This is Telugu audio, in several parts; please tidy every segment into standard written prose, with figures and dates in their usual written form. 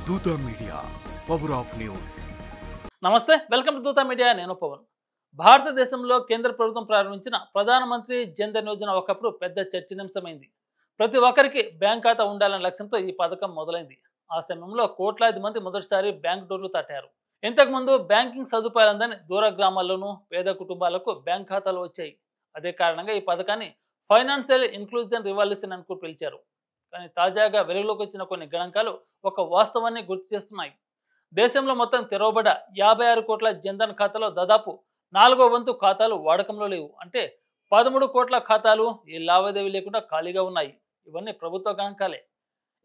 దూత మీడియా పవర్ ఆఫ్ న్యూస్. నమస్తే, వెల్కమ్ టు దూత మీడియా. నేను పవన్. భారతదేశంలో కేంద్ర ప్రభుత్వం ప్రారంభించిన ప్రధానమంత్రి జన్ధన్ యోజన ఒకప్పుడు పెద్ద చర్చనీయాంశమైంది. ప్రతి ఒక్కరికి బ్యాంక్ ఖాతా ఉండాలనే లక్ష్యంతో ఈ పథకం మొదలైంది. ఆ సమయంలో కోట్లాది మంది మొదటిసారి బ్యాంక్ డోర్లు తట్టారు. ఇంతకుముందు బ్యాంకింగ్ సదుపాయాలు అందని దూర గ్రామాల్లోనూ పేద కుటుంబాలకు బ్యాంక్ ఖాతాలు వచ్చాయి. అదే కారణంగా ఈ పథకాన్ని ఫైనాన్షియల్ ఇన్క్లూజన్ రివాల్యూషన్ అనుకు పిలిచారు. కానీ తాజాగా వెలుగులోకి వచ్చిన కొన్ని గణాంకాలు ఒక వాస్తవాన్ని గుర్తు చేస్తున్నాయి. దేశంలో మొత్తం తెరవబడ్డ 56 కోట్ల జన్ధన్ ఖాతాలో దాదాపు 4వ వంతు ఖాతాలు వాడకంలో లేవు. అంటే 13 కోట్ల ఖాతాలు ఈ లావాదేవీ లేకుండా ఖాళీగా ఉన్నాయి. ఇవన్నీ ప్రభుత్వ గణాంకాలే.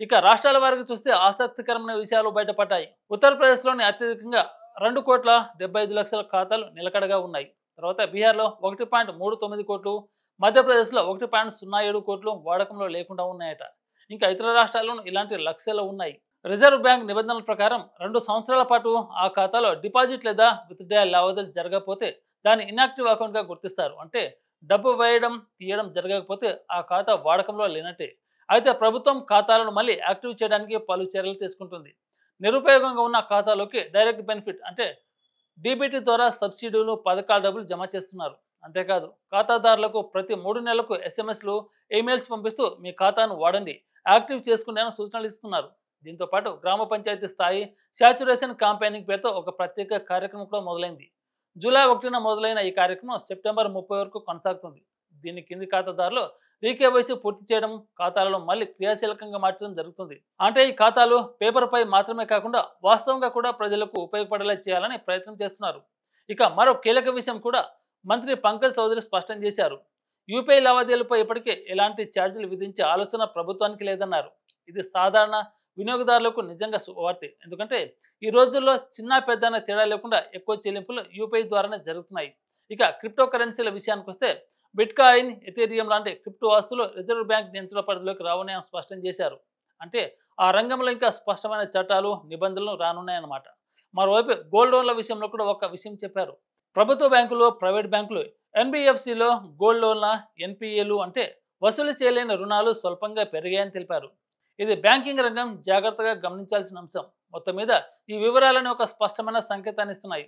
ఇక రాష్ట్రాల వారికి చూస్తే ఆసక్తికరమైన విషయాలు బయటపడ్డాయి. ఉత్తరప్రదేశ్లోని అత్యధికంగా 2,75,00,000 ఖాతాలు నిలకడగా ఉన్నాయి. తర్వాత బీహార్లో 1.39 కోట్లు, మధ్యప్రదేశ్లో 1.07 కోట్లు వాడకంలో లేకుండా ఉన్నాయట. ఇంకా ఇతర రాష్ట్రాల్లోనూ ఇలాంటి లక్షలు ఉన్నాయి. రిజర్వ్ బ్యాంక్ నిబంధనల ప్రకారం 2 సంవత్సరాల పాటు ఆ ఖాతాలో డిపాజిట్ లేదా విత్డ్రా లావాదేవీలు జరగకపోతే దాన్ని ఇన్యాక్టివ్ అకౌంట్గా గుర్తిస్తారు. అంటే డబ్బు వేయడం తీయడం జరగకపోతే ఆ ఖాతా వాడకంలో లేనట్టే. అయితే ప్రభుత్వం ఖాతాలను మళ్ళీ యాక్టివ్ చేయడానికి పలు చర్యలు తీసుకుంటుంది. నిరుపయోగంగా ఉన్న ఖాతాలోకి డైరెక్ట్ బెనిఫిట్ అంటే డీబీటీ ద్వారా సబ్సిడీలు, పథకాల డబ్బులు జమ చేస్తున్నారు. అంతేకాదు ఖాతాదారులకు ప్రతి 3 నెలలకు ఎస్ఎంఎస్లు, ఈమెయిల్స్ పంపిస్తూ మీ ఖాతాను వాడండి, యాక్టివ్ చేసుకునే సూచనలు ఇస్తున్నారు. దీంతో పాటు గ్రామ పంచాయతీ స్థాయి శాచురేషన్ క్యాంపెయినింగ్ పేరుతో ఒక ప్రత్యేక కార్యక్రమం కూడా మొదలైంది. జూలై 1న మొదలైన ఈ కార్యక్రమం సెప్టెంబర్ 30 వరకు కొనసాగుతుంది. దీని కింది ఖాతాదారులు రీకేవైసీ పూర్తి చేయడం, ఖాతాలను మళ్ళీ క్రియాశీలకంగా మార్చడం జరుగుతుంది. అంటే ఈ ఖాతాలు పేపర్ పై మాత్రమే కాకుండా వాస్తవంగా కూడా ప్రజలకు ఉపయోగపడేలా చేయాలని ప్రయత్నం చేస్తున్నారు. ఇక మరో కీలక విషయం కూడా మంత్రి పంకజ్ చౌదరి స్పష్టం చేశారు. యూపీఐ లావాదేవీలపై ఇప్పటికే ఎలాంటి ఛార్జీలు విధించే ఆలోచన ప్రభుత్వానికి లేదన్నారు. ఇది సాధారణ వినియోగదారులకు నిజంగా శుభవార్తే. ఎందుకంటే ఈ రోజుల్లో చిన్న పెద్ద అనే తేడా లేకుండా ఎక్కువ చెల్లింపులు యూపీఐ ద్వారానే జరుగుతున్నాయి. ఇక క్రిప్టో కరెన్సీల విషయానికి వస్తే బిట్కాయిన్, ఎథీరియం లాంటి క్రిప్టో ఆస్తులు రిజర్వ్ బ్యాంక్ నియంత్రణ పరిధిలోకి రావని ఆయన స్పష్టం చేశారు. అంటే ఆ రంగంలో ఇంకా స్పష్టమైన చట్టాలు, నిబంధనలు రానున్నాయన్నమాట. మరోవైపు గోల్డ్ లోన్ల విషయంలో కూడా ఒక విషయం చెప్పారు. ప్రభుత్వ బ్యాంకులు, ప్రైవేట్ బ్యాంకులు ఎన్బిఎఫ్సిలో గోల్డ్ లోన్ల ఎన్పిఏలు అంటే వసూలు చేయలేని రుణాలు స్వల్పంగా పెరిగాయని తెలిపారు. ఇది బ్యాంకింగ్ రంగం జాగ్రత్తగా గమనించాల్సిన అంశం. మొత్తం మీద ఈ వివరాలను ఒక స్పష్టమైన సంకేతాన్ని ఇస్తున్నాయి.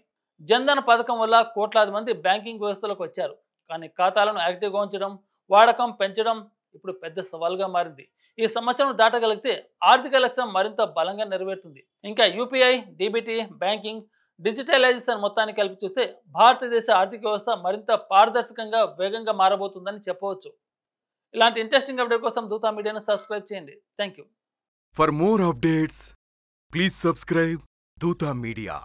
జన్ధన్ పథకం వల్ల కోట్లాది మంది బ్యాంకింగ్ వ్యవస్థలోకి వచ్చారు. కానీ ఖాతాలను యాక్టివ్గా ఉంచడం, వాడకం పెంచడం ఇప్పుడు పెద్ద సవాల్గా మారింది. ఈ సమస్యను దాటగలిగితే ఆర్థిక లక్ష్యం మరింత బలంగా నెరవేరుతుంది. ఇంకా యూపీఐ, డీబీటీ, బ్యాంకింగ్, డిజిటలైజేషన్ మొత్తాన్ని కలిపి చూస్తే భారతదేశ ఆర్థిక వ్యవస్థ మరింత పారదర్శకంగా, వేగంగా మారబోతుందని చెప్పవచ్చు. ఇలాంటి ఇంట్రెస్టింగ్ అప్డేట్ కోసం దూత మీడియాను సబ్స్క్రైబ్ చేయండి. Thank you. For more updates please subscribe దూత మీడియా.